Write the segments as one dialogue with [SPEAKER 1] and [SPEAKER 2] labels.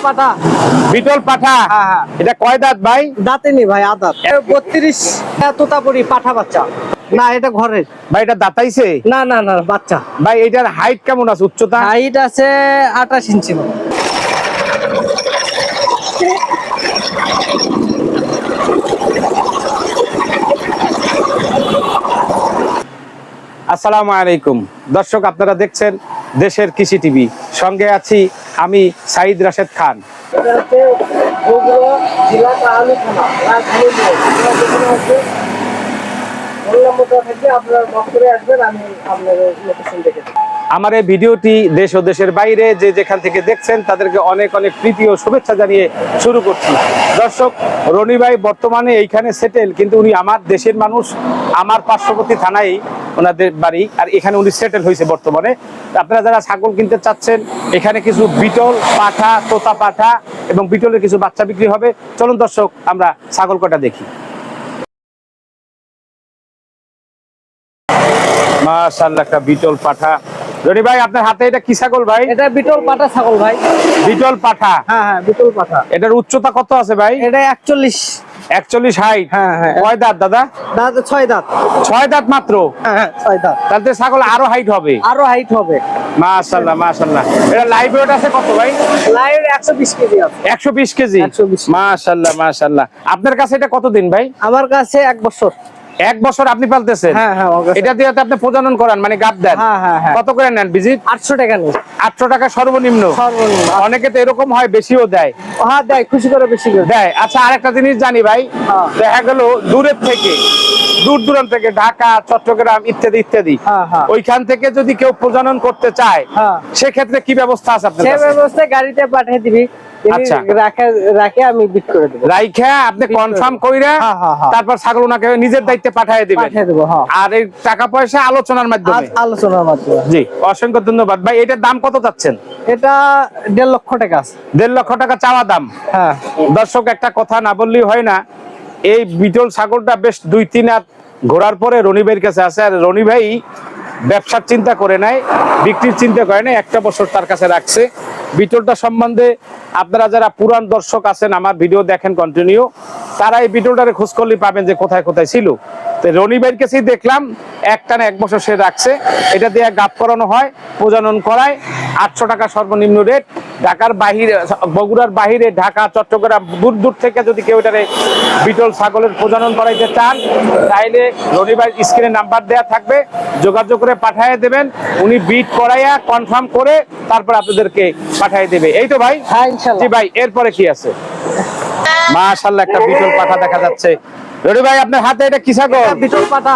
[SPEAKER 1] পাঠা।
[SPEAKER 2] বিটল পাঠা।
[SPEAKER 1] হ্যাঁ।
[SPEAKER 2] এটা কয় দাঁত ভাই?
[SPEAKER 1] দাঁতেনি ভাই, আদাত 32 তোতাপুরি পাঠা বাচ্চা। না, এটা ঘরের
[SPEAKER 2] ভাই এটা দাঁতাইছে?
[SPEAKER 1] না না না, বাচ্চা।
[SPEAKER 2] ভাই এটার হাইট কেমন আছে, উচ্চতা?
[SPEAKER 1] হাইট আছে 28 ইঞ্চি।
[SPEAKER 2] আসসালামু আলাইকুম দর্শক, আপনারা দেখছেন দেশের কৃষি টিভি। সঙ্গে আছি আমি সাইদ রাশেদ খান।
[SPEAKER 1] এটা হচ্ছে বগুড়া জেলা কাহালু থানা, রাজধানী নিয়ে। আপনার বক্তব্যে আসবেন, আমি আপনাদের লোকেশন দেখে দেব।
[SPEAKER 2] আমার এই ভিডিওটি দেশ ও দেশের বাইরে যে যেখান থেকে দেখছেন তাদেরকে অনেক অনেক প্রীতি ও শুভেচ্ছা জানিয়ে শুরু করছি। দর্শক, রনি ভাই বর্তমানে এইখানে সেটেল, কিন্তু উনি আমার দেশের মানুষ। আমার পার্শ্ববর্তী থানায় ওনাদের বাড়ি, আর এখানে উনি সেটেল হয়েছে বর্তমানে। আপনারা যারা ছাগল কিনতে চাচ্ছেন, এখানে কিছু বিটল পাঠা, তোতা পাঠা এবং বিটলের কিছু বাচ্চা বিক্রি হবে। চলুন দর্শক, আমরা ছাগল কটা দেখি। মাশাআল্লাহ, একটা বিটল পাঠা। রনি ভাই, আপনার হাতে এটা কি ছাগল ভাই?
[SPEAKER 1] এটা বিটল পাঠা ছাগল ভাই।
[SPEAKER 2] বিটল পাঠা।
[SPEAKER 1] হ্যাঁ, বিটল পাঠা।
[SPEAKER 2] এটার উচ্চতা কত আছে ভাই?
[SPEAKER 1] এটা
[SPEAKER 2] 41 হাইট।
[SPEAKER 1] হ্যাঁ।
[SPEAKER 2] কয় দাঁত দাদা?
[SPEAKER 1] দাঁত 6 দাঁত।
[SPEAKER 2] 6 দাঁত মাত্র?
[SPEAKER 1] হ্যাঁ, 6 দাঁত।
[SPEAKER 2] তাহলে ছাগল আরো হাইট হবে।
[SPEAKER 1] আরো হাইট হবে।
[SPEAKER 2] মাশাআল্লাহ মাশাআল্লাহ। এটা লাইভ ওয়েট আছে কত ভাই?
[SPEAKER 1] লাইভ 120 কেজি আছে।
[SPEAKER 2] 120 কেজি।
[SPEAKER 1] 120।
[SPEAKER 2] মাশাআল্লাহ মাশাআল্লাহ। আপনার কাছে এটা কতদিন ভাই?
[SPEAKER 1] আমার কাছে 1 বছর।
[SPEAKER 2] 1 বছর আপনি পালতেছেন?
[SPEAKER 1] হ্যাঁ।
[SPEAKER 2] এটা দিয়ে তো আপনি প্রজনন করান, মানে গাব দেন?
[SPEAKER 1] হ্যাঁ।
[SPEAKER 2] কত করে নেন ভিজিট?
[SPEAKER 1] 800 টাকা নেই।
[SPEAKER 2] 800 টাকা সর্বনিম্ন?
[SPEAKER 1] সর্বনিম্ন।
[SPEAKER 2] অনেকে তো এরকম হয় বেশিও দেয়।
[SPEAKER 1] হ্যাঁ, দেয়, খুশি করে বেশি করে
[SPEAKER 2] দেয়। আচ্ছা, আরেকটা জিনিস জানি ভাই,
[SPEAKER 1] হ্যাঁ।
[SPEAKER 2] দেখা গেল দূরের থেকে, দূর দূরান্ত থেকে, ঢাকা, চট্টগ্রাম ইত্যাদি ইত্যাদি,
[SPEAKER 1] হ্যাঁ।
[SPEAKER 2] ওইখান থেকে যদি কেউ প্রজনন করতে চায়,
[SPEAKER 1] হ্যাঁ।
[SPEAKER 2] সেক্ষেত্রে কি ব্যবস্থা আছে আপনার
[SPEAKER 1] সে
[SPEAKER 2] কাছে?
[SPEAKER 1] ব্যবস্থায় গাড়িতে পাঠিয়ে দিবি।
[SPEAKER 2] আচ্ছা।
[SPEAKER 1] রাখে আমি বিট করে দেব।
[SPEAKER 2] রাইখা আপনি কনফার্ম কইরা
[SPEAKER 1] হ্যাঁ।
[SPEAKER 2] তারপর ছাগল ওনাকে নিজের দায়িত্বে পাঠিয়ে দিবেন।
[SPEAKER 1] পাঠিয়ে দেব। হ্যাঁ।
[SPEAKER 2] আর এই টাকা পয়সা আলোচনার মাধ্যমে?
[SPEAKER 1] আলোচনার মাধ্যমে।
[SPEAKER 2] জি, অসংখ্য ধন্যবাদ ভাই। এটার দাম কত চাচ্ছেন?
[SPEAKER 1] এটা 1.5 লক্ষ টাকা আছে।
[SPEAKER 2] 1.5 লক্ষ টাকা চাওয়া দাম।
[SPEAKER 1] হ্যাঁ।
[SPEAKER 2] দর্শক, একটা কথা না বললেই হয় না, এই বিটল ছাগলটা বেশ 2-3 হাত ঘোরার পরে রনি ভাইয়ের কাছে আছে। আর রনি ভাই ব্যবসার চিন্তা করে নাই, বিক্রির চিন্তা করে নাই, 1টা বছর তার কাছে রাখছে। বিটলটা সম্বন্ধে আপনারা যারা পুরান দর্শক আছেন, আমার ভিডিও দেখেন কন্টিনিউ, তারা এই বিটলটারে খোঁজ করলে পাবেন যে কোথায় কোথায় ছিল। তো রনি ভাইয়ের কাছেই দেখলাম একটানা 1 বছর সে রাখছে। এটা দিয়ে গাব করানো হয়, প্রজনন করায়। 800 টাকা সর্বনিম্ন রেট। ঢাকার বাহিরে, বগুড়ার বাহিরে, ঢাকা, চট্টগ্রাম, দূর দূর থেকে যদি কেউ এটারে বিটল ছাগলের প্রজনন করাইতে চান, তাইলে রনি ভাইয়ের স্ক্রিনে নাম্বার দেওয়া থাকবে, যোগাযোগ করে পাঠিয়ে দেবেন। উনি বিট করাইয়া কনফার্ম করে তারপর আপনাদেরকে পাঠিয়ে দেবে। এই তো ভাই?
[SPEAKER 1] হ্যাঁ, ইনশাআল্লাহ।
[SPEAKER 2] জি ভাই, এরপরে কি আছে? মাশাআল্লাহ, একটা বিটল পাঠা দেখা যাচ্ছে। রনি ভাই, আপনার হাতে এটা কি ছাগল?
[SPEAKER 1] বিটল পাঠা।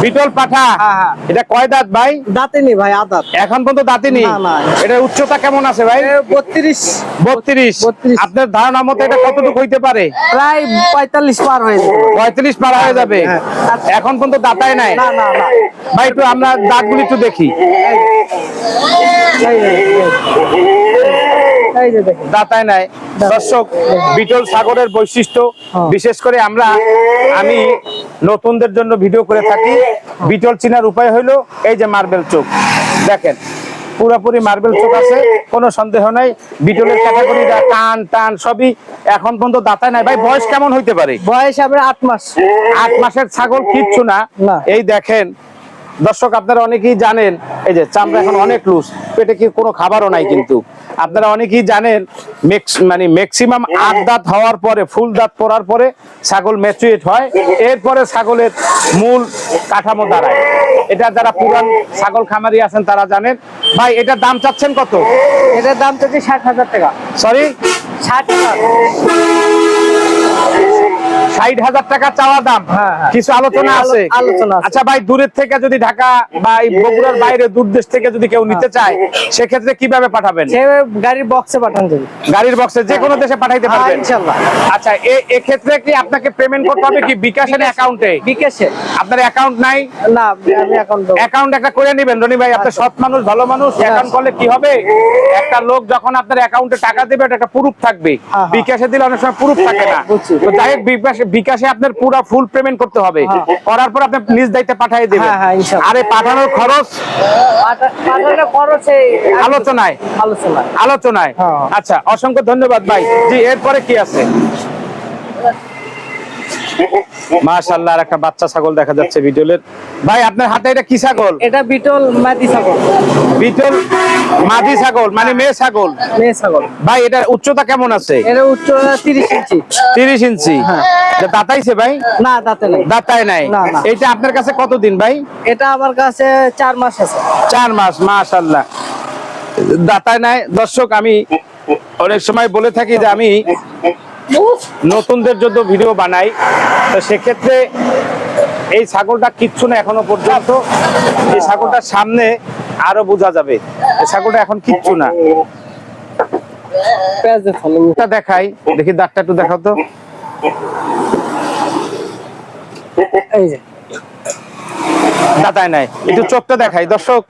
[SPEAKER 2] বিটল পাঠা।
[SPEAKER 1] হ্যাঁ।
[SPEAKER 2] এটা কয় দাঁত ভাই?
[SPEAKER 1] দাঁতেনি ভাই, আদাত।
[SPEAKER 2] এখন পর্যন্ত দাঁতিনি?
[SPEAKER 1] না।
[SPEAKER 2] এটার উচ্চতা কেমন আছে ভাই?
[SPEAKER 1] 32।
[SPEAKER 2] 32। আপনার ধারণা মতো এটা কতটুকু হইতে পারে?
[SPEAKER 1] প্রায় 45 পার হয়ে যাবে।
[SPEAKER 2] 45 পার হয়ে যাবে।
[SPEAKER 1] হ্যাঁ।
[SPEAKER 2] এখন পর্যন্ত দাঁতায় নাই?
[SPEAKER 1] না।
[SPEAKER 2] ভাই একটু আমরা দাঁতগুলি একটু দেখি।
[SPEAKER 1] এই যে দেখেন,
[SPEAKER 2] দাঁতায় নাই। দর্শক, বিটল ছাগলের বৈশিষ্ট্য, বিশেষ করে আমি নতুনদের জন্য ভিডিও করে থাকি। বিটল চিনার উপায় হইলো এই যে মার্বেল চোখ দেখেন, পুরোপুরি মার্বেল চোখ আছে, কোনো সন্দেহ নাই। বিটলের ক্যাটাগরি টান সবই এখন পর্যন্ত দাঁতায় নাই। ভাই বয়স কেমন হইতে পারে?
[SPEAKER 1] বয়স আপনার 8 মাস।
[SPEAKER 2] 8 মাসের ছাগল কিচ্ছু না। এই দেখেন দর্শক, আপনারা অনেকেই জানেন, এই যে চামড়া এখন অনেক লুজ, পেটে কি কোনো খাবারও নাই। কিন্তু আপনারা অনেকেই জানেন, ম্যাক্সিমাম 8 দাঁত হওয়ার পরে, ফুল দাঁত পড়ার পরে ছাগল ম্যাচুরেট হয়, এরপরে ছাগলের মূল কাঠামো দাঁড়ায়। এটা যারা পুরান ছাগল খামারি আছেন তারা জানেন। ভাই এটার দাম চাচ্ছেন কত?
[SPEAKER 1] এটার দাম চাচ্ছি 60,000 টাকা।
[SPEAKER 2] সরি,
[SPEAKER 1] 60,000।
[SPEAKER 2] 60,000 টাকা চাওয়া দাম।
[SPEAKER 1] হ্যাঁ।
[SPEAKER 2] কিছু আলোচনা আছে?
[SPEAKER 1] আলোচনা আছে।
[SPEAKER 2] আচ্ছা ভাই, দূরের থেকে যদি ঢাকা বা এই বগুড়ার বাইরে দূর দেশ থেকে যদি কেউ নিতে চায়, সেক্ষেত্রে কিভাবে পাঠাবেন?
[SPEAKER 1] সে গাড়ির বক্সে পাঠান যাবে।
[SPEAKER 2] গাড়ির বক্সে যে কোনো দেশে পাঠাইতে পারবেন
[SPEAKER 1] ইনশাআল্লাহ।
[SPEAKER 2] আচ্ছা, এক্ষেত্রে কি আপনাকে পেমেন্ট করতে হবে কি বিকাশে না অ্যাকাউন্টে?
[SPEAKER 1] বিকাশে।
[SPEAKER 2] আপনার অ্যাকাউন্ট নাই?
[SPEAKER 1] না, আমি
[SPEAKER 2] অ্যাকাউন্ট একটা করে নেবেন রনি ভাই। আপনি সৎ মানুষ, ভালো মানুষ। অ্যাকাউন্ট করলে কি হবে, একটা লোক যখন আপনার অ্যাকাউন্টে টাকা দেবে, এটা একটা প্রুফ থাকবে। বিকাশে দিলে অনেক সময় প্রুফ থাকে না। তো যাই হোক, বিকাশে আপনার পুরো ফুল পেমেন্ট করতে হবে,
[SPEAKER 1] হ্যাঁ।
[SPEAKER 2] করার পর আপনি নিজ দায়িত্বে পাঠিয়ে দেবেন।
[SPEAKER 1] হ্যাঁ, হ্যাঁ, ইনশাআল্লাহ।
[SPEAKER 2] আরে পাঠানোর খরচ
[SPEAKER 1] পাঠানোর খরচ এই
[SPEAKER 2] আলোচনায়
[SPEAKER 1] আলোচনায়। হ্যাঁ।
[SPEAKER 2] আচ্ছা, অসংখ্য ধন্যবাদ ভাই। জি, এরপরে কি আছে? মাশাআল্লাহ, আর একটা বাচ্চা ছাগল দেখা যাচ্ছে বিটলের। ভাই আপনার হাতে এটা কি ছাগল?
[SPEAKER 1] এটা বিটল মাদি ছাগল।
[SPEAKER 2] বিটল মাদি ছাগল মানে মেয়ে ছাগল।
[SPEAKER 1] মেয়ে ছাগল।
[SPEAKER 2] ভাই এটার উচ্চতা কেমন আছে?
[SPEAKER 1] এর উচ্চতা 30 ইঞ্চি।
[SPEAKER 2] 30 ইঞ্চি।
[SPEAKER 1] হ্যাঁ।
[SPEAKER 2] এটা দাঁতাইছে ভাই?
[SPEAKER 1] না, দাঁতে নাই।
[SPEAKER 2] দাঁতায় নাই।
[SPEAKER 1] না, না।
[SPEAKER 2] এটা আপনার কাছে কতদিন ভাই?
[SPEAKER 1] এটা আমার কাছে 4 মাস আছে।
[SPEAKER 2] 4 মাস। মাশাআল্লাহ, দাঁতায় নাই। দর্শক, আমি অনেক সময় বলে থাকি যে আমি নতুনদের জন্য ভিডিও বানাই, তো সেক্ষেত্রে এই ছাগলটা কিচ্ছু না এখনো পর্যন্ত। এই ছাগলটার সামনে আরো বোঝা যাবে। এই ছাগলটা এখন কিচ্ছু না। এটা দেখাই, দেখি দাঁতটা একটু দেখাও তো।
[SPEAKER 1] এই যে
[SPEAKER 2] দাঁতায় নাই, একটু চোখটা দেখাই। দর্শক,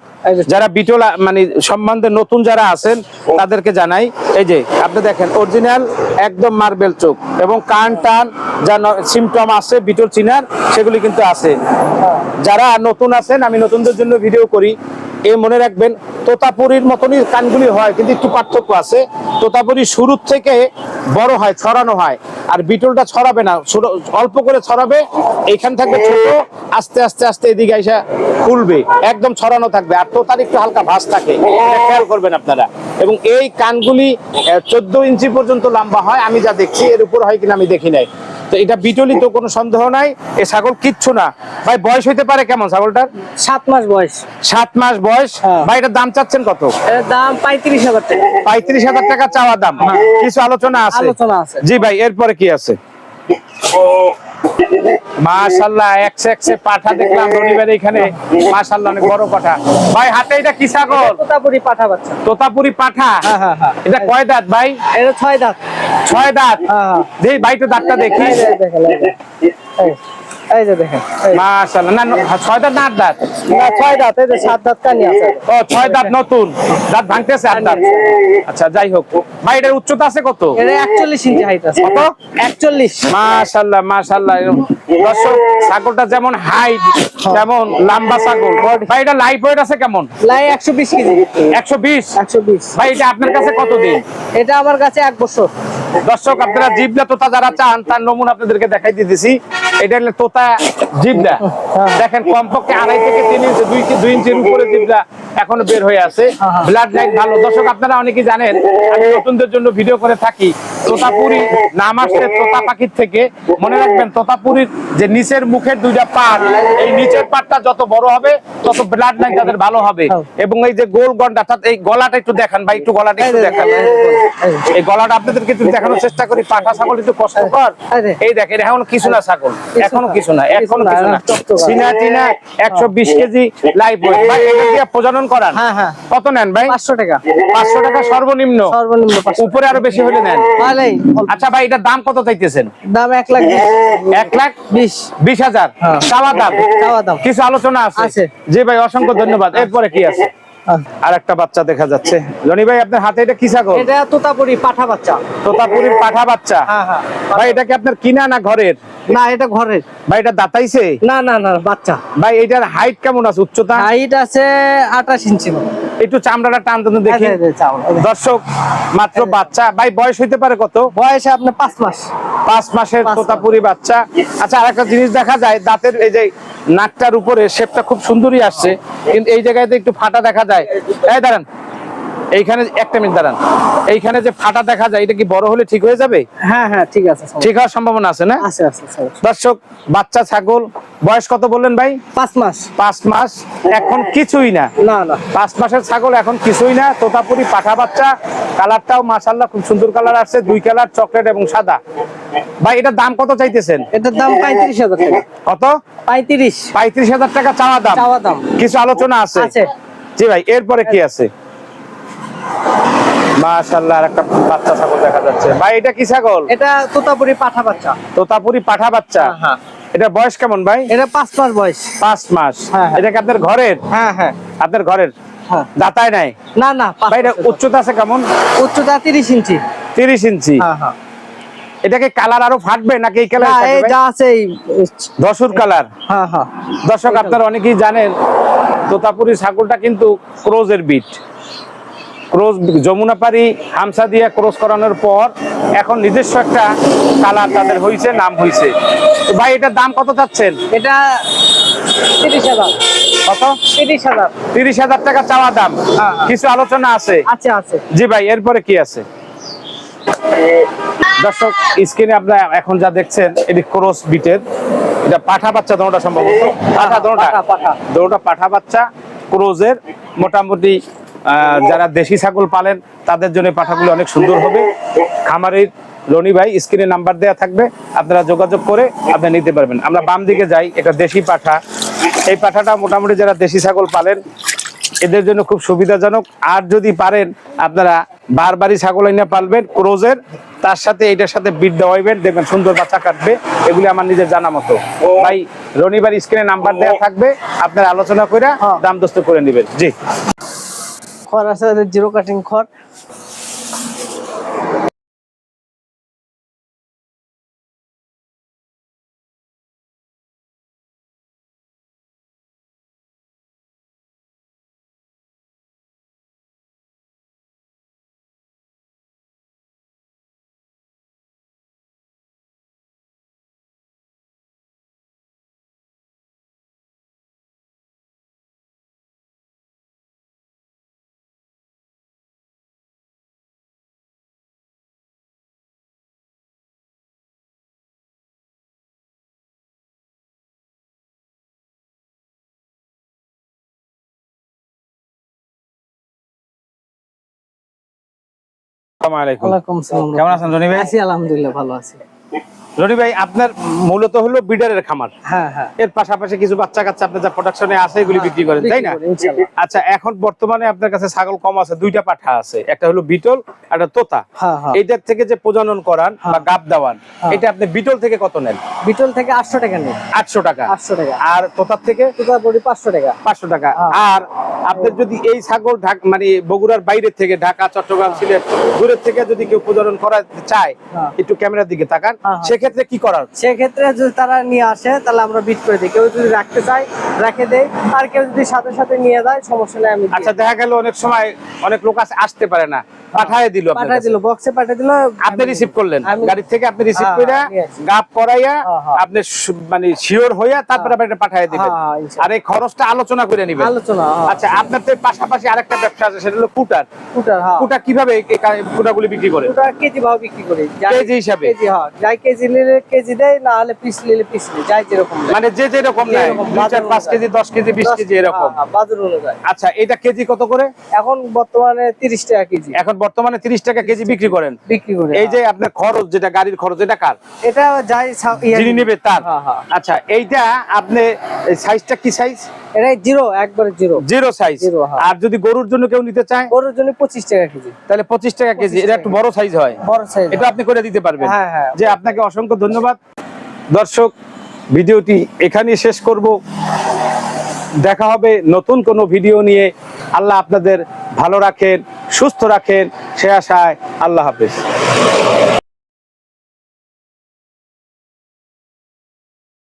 [SPEAKER 2] যারা বিটল মানে সম্বন্ধে নতুন যারা আছেন তাদেরকে জানাই, এই যে আপনি দেখেন অরিজিনাল একদম মার্বেল চোখ, এবং কান টান যা সিমটম আছে বিটল চিনার সেগুলি কিন্তু আছে। যারা নতুন আছেন, আমি নতুনদের জন্য ভিডিও করি, এই মনে রাখবেন তোতাপুরীর মতনই কানগুলি হয়, কিন্তু একটু পার্থক্য আছে। তোতাপুরি শুরুর থেকে বড় হয়, ছড়ানো হয়, আর বিটলটা ছড়াবে না, অল্প করে ছড়াবে, এইখান থাকবে ছোট, আস্তে আস্তে আস্তে এদিকে এসে খুলবে, একদম ছড়ানো থাকবে। আর তোতার একটু হালকা ভাঁজ থাকে, এটা খেয়াল করবেন আপনারা। এবং এই কানগুলি 14 ইঞ্চি পর্যন্ত লম্বা হয়, আমি যা দেখছি, এর উপর হয় কিনা আমি দেখি নাই। তো এটা বিটলই, তো কোনো সন্দেহ নাই। এ ছাগল কিচ্ছু না। ভাই বয়স হইতে পারে কেমন ছাগলটার?
[SPEAKER 1] 7 মাস বয়স।
[SPEAKER 2] 7 মাস বয়স।
[SPEAKER 1] হ্যাঁ।
[SPEAKER 2] ভাই এটার দাম চাচ্ছেন কত?
[SPEAKER 1] এর দাম 35,000 টাকা।
[SPEAKER 2] 35,000 টাকা চাওয়া দাম। কিছু আলোচনা আছে?
[SPEAKER 1] আলোচনা আছে।
[SPEAKER 2] জি ভাই, এরপরে কি আছে? মাশাআল্লাহ, একসে পাঠা দেখলাম রনিবার এখানে। মাশাআল্লাহ, অনেক বড় পাঠা। ভাই হাতে এটা কি ছাগল?
[SPEAKER 1] তোতাপুরি পাঠা বাচ্চা।
[SPEAKER 2] তোতাপুরি পাঠা।
[SPEAKER 1] হ্যাঁ, হ্যাঁ, হ্যাঁ।
[SPEAKER 2] এটা কয় দাঁত ভাই?
[SPEAKER 1] এটা 6 দাঁত।
[SPEAKER 2] 6 দাঁত।
[SPEAKER 1] হ্যাঁ।
[SPEAKER 2] দেই ভাই, তো দাঁতটা দেখি।
[SPEAKER 1] এই যে দেখেন, এই যে দেখেন।
[SPEAKER 2] মাশাআল্লাহ, না 6 দাঁত না 8 দাঁত?
[SPEAKER 1] না, 6 দাঁত। এই যে 7 দাঁত কানি আছে।
[SPEAKER 2] ও 6 দাঁত নতুন, দাঁত ভাঙতেছে 8 দাঁত। আচ্ছা, যাই হোক। ভাই এটার উচ্চতা আছে কত?
[SPEAKER 1] এর 41 ইঞ্চি হাইট আছে।
[SPEAKER 2] কত?
[SPEAKER 1] 41।
[SPEAKER 2] মাশাআল্লাহ, মাশাআল্লাহ। দর্শক, ছাগলটা যেমন হাইট তেমন লম্বা ছাগল। ভাই এটা লাইফ ওয়েট আছে কেমন?
[SPEAKER 1] লাই 120 কেজি।
[SPEAKER 2] 120।
[SPEAKER 1] 120।
[SPEAKER 2] ভাই এটা আপনার কাছে কতদিন?
[SPEAKER 1] এটা আমার কাছে 1 বছর।
[SPEAKER 2] দর্শক, আপনারা জিবলা তোতা যারা চান, তার নমুনা আপনাদেরকে দেখাই দিতেছি। এটা হলো তোতা জিবলা। দেখেন, কমপক্ষে 2.5 থেকে 3 ইঞ্চি, 2 ইঞ্চির উপরে জিবলা এখনো বের হয়ে আছে। ব্লাড লাইন ভালো। দর্শক, আপনারা অনেকেই জানেন আমি নতুনদের জন্য ভিডিও করে থাকি। তোতাপুরি নাম আসছে তোতা পাখির থেকে। মনে রাখবেন, তোতাপুরির যে নিচের মুখের 2টা পাট, এই নিচের পাটটা যত বড় হবে তত ব্লাড লাইন তাদের ভালো হবে। এবং এই যে গোল গন্ডা, অর্থাৎ এই গলাটা একটু দেখান ভাই, একটু গলাটা একটু দেখান। এই গলাটা আপনাদেরকে একটু দেখানোর চেষ্টা করি। পাঠা ছাগল একটু কষ্টকর। এই দেখেন, এখনো কিছু না ছাগল, এখনো কিছু না, এখনো কিছু না। সিনা টিনা 120 কেজি লাইভ ওয়েট। ভাই এটা দিয়ে প্রজনন করান?
[SPEAKER 1] হ্যাঁ, হ্যাঁ।
[SPEAKER 2] কত নেন ভাই?
[SPEAKER 1] 500 টাকা।
[SPEAKER 2] 500 টাকা সর্বনিম্ন?
[SPEAKER 1] সর্বনিম্ন 500।
[SPEAKER 2] উপরে আরো বেশি হলে নেন?
[SPEAKER 1] ভালোই।
[SPEAKER 2] আচ্ছা ভাই, এটার দাম কত চাইতেছেন?
[SPEAKER 1] দাম 1,20,000।
[SPEAKER 2] 1,20,000 চাওয়া দাম?
[SPEAKER 1] চাওয়া দাম।
[SPEAKER 2] কিছু আলোচনা আছে?
[SPEAKER 1] আছে।
[SPEAKER 2] জি ভাই, অসংখ্য ধন্যবাদ। এরপরে কি আছে? আর একটা বাচ্চা দেখা যাচ্ছে। জনি ভাই, আপনার হাতে এটা কি ছাগল?
[SPEAKER 1] এটা তোতাপুরি পাঠা বাচ্চা।
[SPEAKER 2] তোতাপুরির পাঠা বাচ্চা।
[SPEAKER 1] হ্যাঁ, হ্যাঁ।
[SPEAKER 2] ভাই এটা কি আপনার কিনা না ঘরের?
[SPEAKER 1] না, এটা ঘরের।
[SPEAKER 2] ভাই এটা দাঁতাইছে?
[SPEAKER 1] না, না, না, বাচ্চা।
[SPEAKER 2] ভাই এটার হাইট কেমন আছে, উচ্চতা?
[SPEAKER 1] হাইট আছে 28 ইঞ্চি।
[SPEAKER 2] একটু চামড়াটা টান টান দেখি। দর্শক, মাত্র বাচ্চা। ভাই বয়স হইতে পারে কত?
[SPEAKER 1] বয়স আপনার 5 মাস।
[SPEAKER 2] 5 মাসের
[SPEAKER 1] 5 মাস।
[SPEAKER 2] তোতাপুরি বাচ্চা। আচ্ছা, আরেকটা জিনিস দেখা যায়, দাঁতের এই যে নাকটার উপরে শেপটা খুব সুন্দরই আসছে, কিন্তু এই জায়গায় একটু ফাটা দেখা যায়। এই দাঁড়ান, এইখানে একটা মিনিট দাঁড়ান। এইখানে যে ফাটা দেখা যায়, এটা কি বড় হলে ঠিক হয়ে যাবে?
[SPEAKER 1] হ্যাঁ, হ্যাঁ, ঠিক আছে।
[SPEAKER 2] ঠিক হওয়ার সম্ভাবনা আছে না?
[SPEAKER 1] আছে।
[SPEAKER 2] দর্শক, বাচ্চা ছাগল, বয়স কত বললেন ভাই?
[SPEAKER 1] 5 মাস।
[SPEAKER 2] 5 মাস, এখন কিছুই না।
[SPEAKER 1] না, না।
[SPEAKER 2] 5 মাসের ছাগল এখন কিছুই না। তোতাপুরি পাঠা বাচ্চা। কালারটাও মাশাআল্লাহ খুব সুন্দর কালার আসছে, 2 কালার, চকলেট এবং সাদা। ভাই এটার দাম কত চাইতেছেন?
[SPEAKER 1] এটার দাম 35,000 টাকা।
[SPEAKER 2] কত?
[SPEAKER 1] 35।
[SPEAKER 2] 35,000 টাকা চাওয়া দাম।
[SPEAKER 1] চাওয়া দাম।
[SPEAKER 2] কিছু আলোচনা আছে?
[SPEAKER 1] আছে।
[SPEAKER 2] জি ভাই, এরপরে কি আছে? মাশাআল্লাহ, আর একটা বাচ্চা ছাগল দেখা যাচ্ছে। ভাই এটা কি ছাগল?
[SPEAKER 1] এটা তোতাপুরি পাঠা বাচ্চা।
[SPEAKER 2] তোতাপুরি পাঠা বাচ্চা।
[SPEAKER 1] হ্যাঁ।
[SPEAKER 2] এটা বয়স কেমন ভাই?
[SPEAKER 1] এটা 5 মাস বয়স।
[SPEAKER 2] 5 মাস।
[SPEAKER 1] হ্যাঁ।
[SPEAKER 2] এটা কি আপনার ঘরের?
[SPEAKER 1] হ্যাঁ, হ্যাঁ।
[SPEAKER 2] আপনার ঘরের?
[SPEAKER 1] হ্যাঁ।
[SPEAKER 2] দাঁতায় নাই?
[SPEAKER 1] না, না, 5
[SPEAKER 2] ভাই এটা
[SPEAKER 1] মাসের।
[SPEAKER 2] উচ্চতা আছে কেমন?
[SPEAKER 1] উচ্চতা 30 ইঞ্চি।
[SPEAKER 2] 30 ইঞ্চি।
[SPEAKER 1] হ্যাঁ, হ্যাঁ।
[SPEAKER 2] এটাকে কালার আরো ফাটবে নাকি এই
[SPEAKER 1] না
[SPEAKER 2] কালার
[SPEAKER 1] এই যা আছে এই
[SPEAKER 2] ধসুর কালার?
[SPEAKER 1] হ্যাঁ হ্যাঁ
[SPEAKER 2] দর্শক আপনারা অনেকেই জানেন তোতাপুরি ছাগলটা কিন্তু ক্রোজের বিট। ক্রোজ যমুনাপাড়ি হামসা দিয়ে ক্রোজ করানোর পর এখন নিজস্ব একটা কালার তাদের হয়েছে, নাম হয়েছে। তো ভাই এটার দাম কত চাচ্ছেন?
[SPEAKER 1] এটা 30,000।
[SPEAKER 2] কত?
[SPEAKER 1] 30,000।
[SPEAKER 2] 30,000 টাকা চাওয়া দাম।
[SPEAKER 1] হ্যাঁ।
[SPEAKER 2] কিছু আলোচনা আছে?
[SPEAKER 1] আছে আছে।
[SPEAKER 2] জি ভাই, এরপরে কি আছে? দর্শক স্ক্রিনে আপনারা এখন যা দেখছেন এটি ক্রস বিটের, এটা পাঠা বাচ্চা দোনোটা সম্ভবত, পাঠা দোনোটা পাঠা বাচ্চা ক্রোজের। মোটামুটি যারা দেশি ছাগল পালেন তাদের জন্য পাঠাগুলো অনেক সুন্দর হবে। খামারের রনি ভাই স্ক্রিনে নাম্বার দেওয়া থাকবে, আপনারা যোগাযোগ করে আপনি নিতে পারবেন। আমরা বাম দিকে যাই, এটা দেশি পাঠা। এই পাঠাটা মোটামুটি যারা দেশি ছাগল পালেন এদের জন্য খুব সুবিধাজনক। আর যদি পারেন আপনারা বারবারই ছাগল এনে পালবেন ক্রোজের, তার সাথে এটার সাথে বিট দেওয়াইবেন, দেখবেন সুন্দর বাচ্চা কাটবে। এগুলি আমার নিজের জানা মতো। ভাই রনিবার স্ক্রিনে নাম্বার দেওয়া থাকবে, আপনারা আলোচনা করে দাম দস্ত করে নেবেন। জি,
[SPEAKER 1] খড় আছে, জিরো কাটিং খড়।
[SPEAKER 2] আসসালামু আলাইকুম।
[SPEAKER 1] ওয়ালাইকুম আসসালাম।
[SPEAKER 2] কেমন আছেন রনি ভাই?
[SPEAKER 1] আছি আলহামদুলিল্লাহ, ভালো আছি।
[SPEAKER 2] রনি ভাই আপনার মূলত হলো বিডারের খামার,
[SPEAKER 1] হ্যাঁ হ্যাঁ।
[SPEAKER 2] এর পাশাপাশি কিছু বাচ্চা কাচ্চা আপনার যা প্রোডাকশনে আছে এগুলি বিক্রি করেন, তাই না?
[SPEAKER 1] ইনশাআল্লাহ।
[SPEAKER 2] আচ্ছা, এখন বর্তমানে আপনার কাছে ছাগল কম আছে, দুইটা পাঠা আছে, একটা হলো বিটল আর একটা তোতা।
[SPEAKER 1] হ্যাঁ হ্যাঁ।
[SPEAKER 2] এইটার থেকে যে প্রজনন করান বা গাব দেওয়ান, এটা আপনি বিটল থেকে কত নেন?
[SPEAKER 1] বিটল থেকে 800 টাকা নেই।
[SPEAKER 2] 800 টাকা।
[SPEAKER 1] 800 টাকা।
[SPEAKER 2] আর তোতার থেকে?
[SPEAKER 1] তোতার বডি 500 টাকা।
[SPEAKER 2] 500 টাকা। আর আপনার যদি এই ছাগল মানে বগুড়ার বাইরে থেকে, ঢাকা, চট্টগ্রাম, সিলেট দূরের থেকে যদি কেউ প্রজনন করাতে চায়, একটু ক্যামেরার দিকে তাকান, সেক্ষেত্রে কি করার?
[SPEAKER 1] সেক্ষেত্রে যদি তারা নিয়ে আসে তাহলে আমরা বিট করে দিই। কেউ যদি রাখতে চায় রেখে দেয়, আর কেউ যদি সাথে সাথে নিয়ে যায় সমস্যা নেই। আমি
[SPEAKER 2] আচ্ছা, দেখা গেল অনেক সময় অনেক লোক আসতে পারে না, পাঠায় দিল,
[SPEAKER 1] বক্সে পাঠিয়ে দিল,
[SPEAKER 2] আপনি রিসিভ করলেন গাড়ি থেকে, আপনি রিসিভ করে গাব করাইয়া আপনি মানে শিওর হইয়া তারপরে আপনি এটা পাঠিয়ে দিবেন। আর এই খরচটা আলোচনা করে নেবেন। আচ্ছা, আপনার তো পাশাপাশি আরেকটা ব্যবসা আছে, সেটা হলো কুটার। কুটা কিভাবে কুটাগুলি বিক্রি করে?
[SPEAKER 1] কুটা কেজি ভাবে বিক্রি করে,
[SPEAKER 2] কেজি হিসাবে।
[SPEAKER 1] কেজি, হ্যাঁ, যাই কেজি নিলে কেজি দেয়, না হলে পিস নিলে পিস নেয়, যাই যেরকম, মানে
[SPEAKER 2] যে যেরকম নেয়, 2, 4, 5 কেজি, 10 কেজি, 20 কেজি এরকম
[SPEAKER 1] বাজার অনুযায়ী।
[SPEAKER 2] আচ্ছা, এটা কেজি কত করে
[SPEAKER 1] এখন বর্তমানে 30 টাকা কেজি।
[SPEAKER 2] এখন বর্তমানে 30 টাকা কেজি বিক্রি করেন। এই যে আপনার খরচ, যেটা গাড়ির খরচ, এটা কার?
[SPEAKER 1] এটা যাই
[SPEAKER 2] যিনি নেবে তার। আচ্ছা, এইটা আপনি সাইজটা কি সাইজ?
[SPEAKER 1] এটা জিরো, একবারে জিরো
[SPEAKER 2] সাইজ। আর যদি গরুর জন্য কেউ নিতে চায়?
[SPEAKER 1] গরুর জন্য 25 টাকা কেজি।
[SPEAKER 2] তাহলে 25 টাকা কেজি। এটা একটু বড় সাইজ হয়,
[SPEAKER 1] বড় সাইজ,
[SPEAKER 2] এটা আপনি করে দিতে পারবেন।
[SPEAKER 1] হ্যাঁ হ্যাঁ।
[SPEAKER 2] যে আপনাকে অসংখ্য ধন্যবাদ। দর্শক, ভিডিওটি এখানেই শেষ করব। দেখা হবে নতুন কোনো ভিডিও নিয়ে। আল্লাহ আপনাদের ভালো রাখেন, সুস্থ রাখেন, সে আশায়। আল্লাহ হাফেজ।